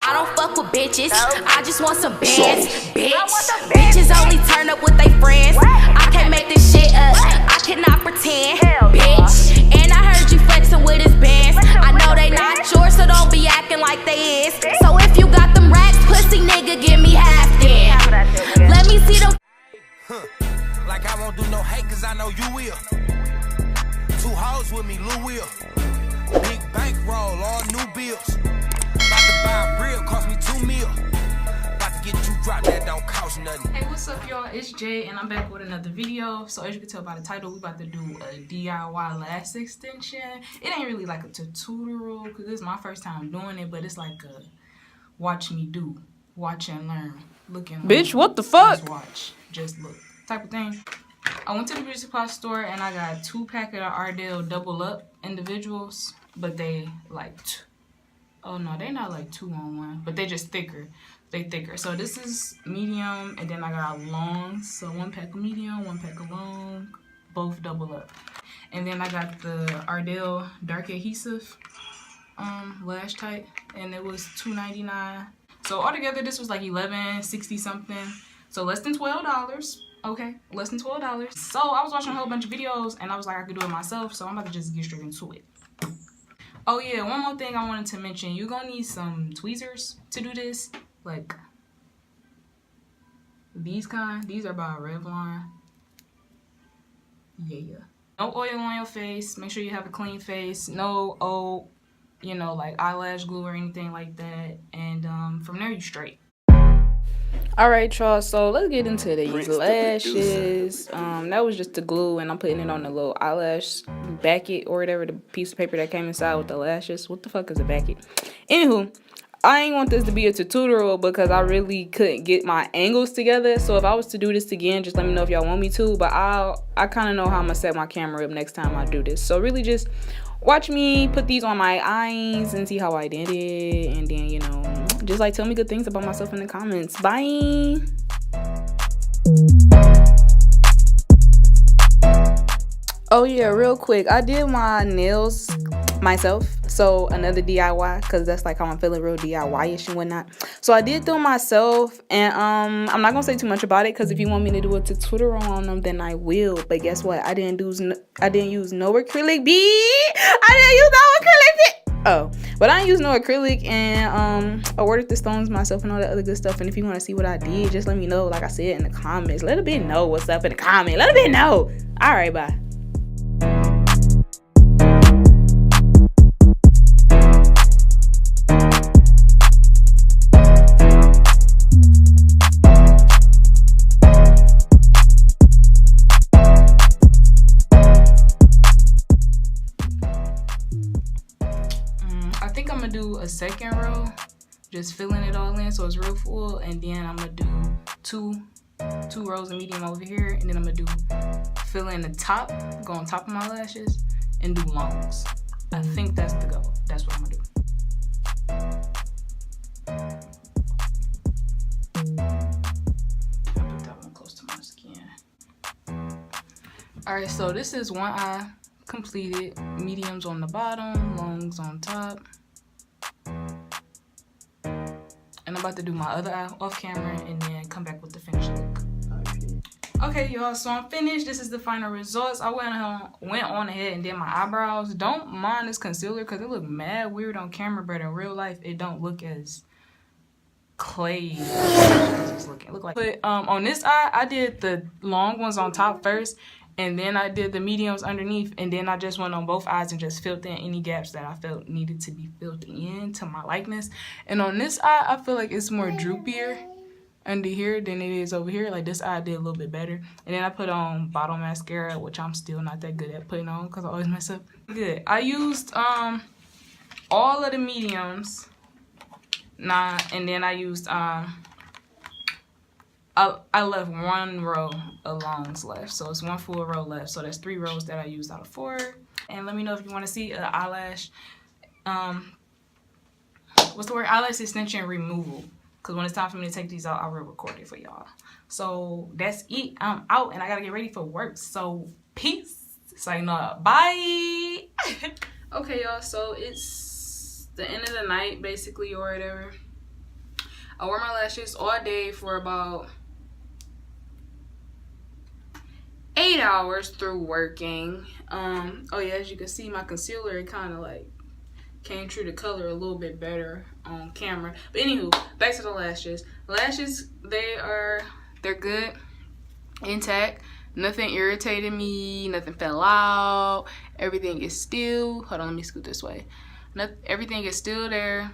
I don't fuck with bitches, I just want some bands, bitch. Bitches only turn up with they friends. I can't make this shit up, I cannot pretend, bitch. And I heard you flexing with his bands. I know they not yours, so don't be acting like they is. So if you got them racks, pussy nigga, give me half then. Let me see them. Like I won't do no hate, cause I know you will. 2 hoes with me, Lou will. Big bankroll, all new bills. Buy a real, cost me 2 mil. About to get you dropped, that don't cost nothing. Hey, what's up, y'all? It's Jay, and I'm back with another video. So as you can tell by the title, we about to do a DIY lash extension. It ain't really like a tutorial, because this is my first time doing it, but it's like a watch me do, watch and learn, look and learn. Bitch, what the fuck? Just watch, just look, type of thing. I went to the beauty supply store, and I got 2 packets of Ardell double up individuals, but they like... Oh no, they're not like 2 on 1, but they just thicker. They thicker. So this is medium, and then I got long. So 1 pack of medium, 1 pack of long, both double up. And then I got the Ardell dark adhesive lash type, and it was $2.99. So altogether this was like $11.60 something. So less than $12. Okay, less than $12. So I was watching a whole bunch of videos, and I was like, I could do it myself. So I'm about to just get straight into it. Oh yeah, one more thing I wanted to mention. You're gonna need some tweezers to do this. Like these kind. These are by Revlon. Yeah. No oil on your face. Make sure you have a clean face. No old, you know, like eyelash glue or anything like that. And from there you straight. Alright, y'all, so let's get into these lashes. That was just the glue, and I'm putting it on the little eyelash backet or whatever, the piece of paper that came inside with the lashes. What the fuck is a backet? Anywho, I ain't want this to be a tutorial because I really couldn't get my angles together. So if I was to do this again, just let me know if y'all want me to. But I kind of know how I'm gonna set my camera up next time I do this. So really just watch me put these on my eyes and see how I did it, and then, you know, just like tell me good things about myself in the comments. Bye. Oh yeah, real quick, I did my nails myself. So another DIY, because that's like how I'm feeling, real DIY-ish and whatnot. So I did them myself, and I'm not gonna say too much about it, because if you want me to do a tutorial on them, then I will. But guess what? I didn't use no acrylic, Oh, but I didn't use no acrylic, and I ordered the stones myself and all that other good stuff. And if you want to see what I did, just let me know. Like I said in the comments, let a bit know what's up in the comment. Let a bit know. All right, bye. I think I'm gonna do a second row, just filling it all in so it's real full, and then I'm gonna do two rows of medium over here, and then I'm gonna do fill in the top, go on top of my lashes, and do longs. I think that's the goal. That's what I'm gonna do. I'll put that one close to my skin. All right, so this is one eye completed. Mediums on the bottom, longs on top. And I'm about to do my other eye off camera and then come back with the finished look. Okay, y'all, so I'm finished. This is the final results. I went on ahead and did my eyebrows. Don't mind this concealer because it looked mad weird on camera, but in real life, it don't look as clay as it's looking. Look like. But on this eye, I did the long ones on top first, and then I did the mediums underneath, and then I just went on both eyes and just filled in any gaps that I felt needed to be filled in to my likeness. And on this eye, I feel like it's more droopier under here than it is over here. Like this eye I did a little bit better. And then I put on bottle mascara, which I'm still not that good at putting on because I always mess up. Good. I used all of the mediums. And then I used I left 1 row of longs left, so it's 1 full row left. So that's 3 rows that I used out of 4. And let me know if you want to see an eyelash, what's the word? Eyelash extension removal. Because when it's time for me to take these out, I will record it for y'all. So that's it. I'm out, and I gotta get ready for work. So peace. Sign up. Bye. Okay, y'all. So it's the end of the night, basically, or whatever. I wore my lashes all day for about 8 hours through working. Oh yeah, as you can see, my concealer, it kind of like came true to color a little bit better on camera. But anywho, back to the lashes. Lashes, they're good, intact. Nothing irritated me, nothing fell out. Everything is still, hold on, let me scoot this way. Everything is still there.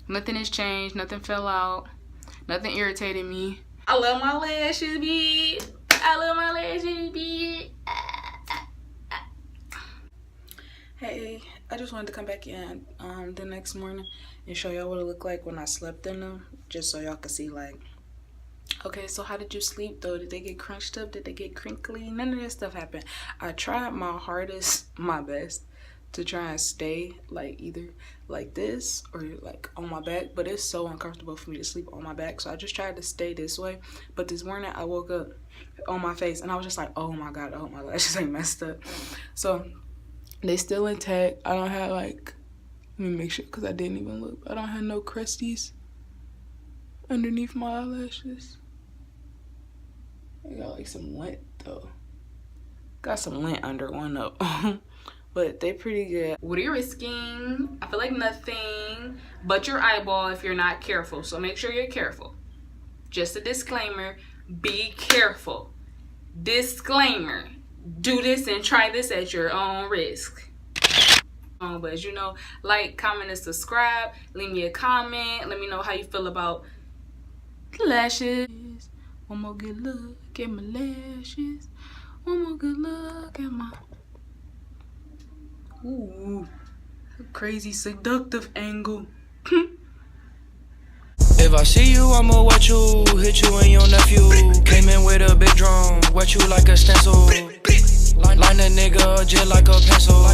Nothing has changed, nothing fell out. Nothing irritated me. I love my lashes, bitch. I love my lashes, bitch. Hey, I just wanted to come back in the next morning and show y'all what it looked like when I slept in them. Just so y'all could see, like, okay, so how did you sleep though? Did they get crunched up? Did they get crinkly? None of that stuff happened. I tried my hardest, my best to try and stay like either like this or like on my back, but it's so uncomfortable for me to sleep on my back, so I just tried to stay this way. But this morning I woke up on my face and I was just like, oh my god, I hope my lashes ain't messed up. So they still intact. I don't have like, let me make sure because I didn't even look. I don't have no crusties underneath my eyelashes. I got like some lint though. Got some lint under one up. But they pretty good. What are you risking? I feel like nothing but your eyeball if you're not careful. So make sure you're careful. Just a disclaimer, be careful. Disclaimer, do this and try this at your own risk. But as you know, like, comment, and subscribe. Leave me a comment. Let me know how you feel about lashes. One more good look at my lashes. One more good look at my... Ooh, crazy seductive angle. If I see you, I'ma watch you, hit you and your nephew. Came in with a big drum, wet you like a stencil. Line a nigga just like a pencil.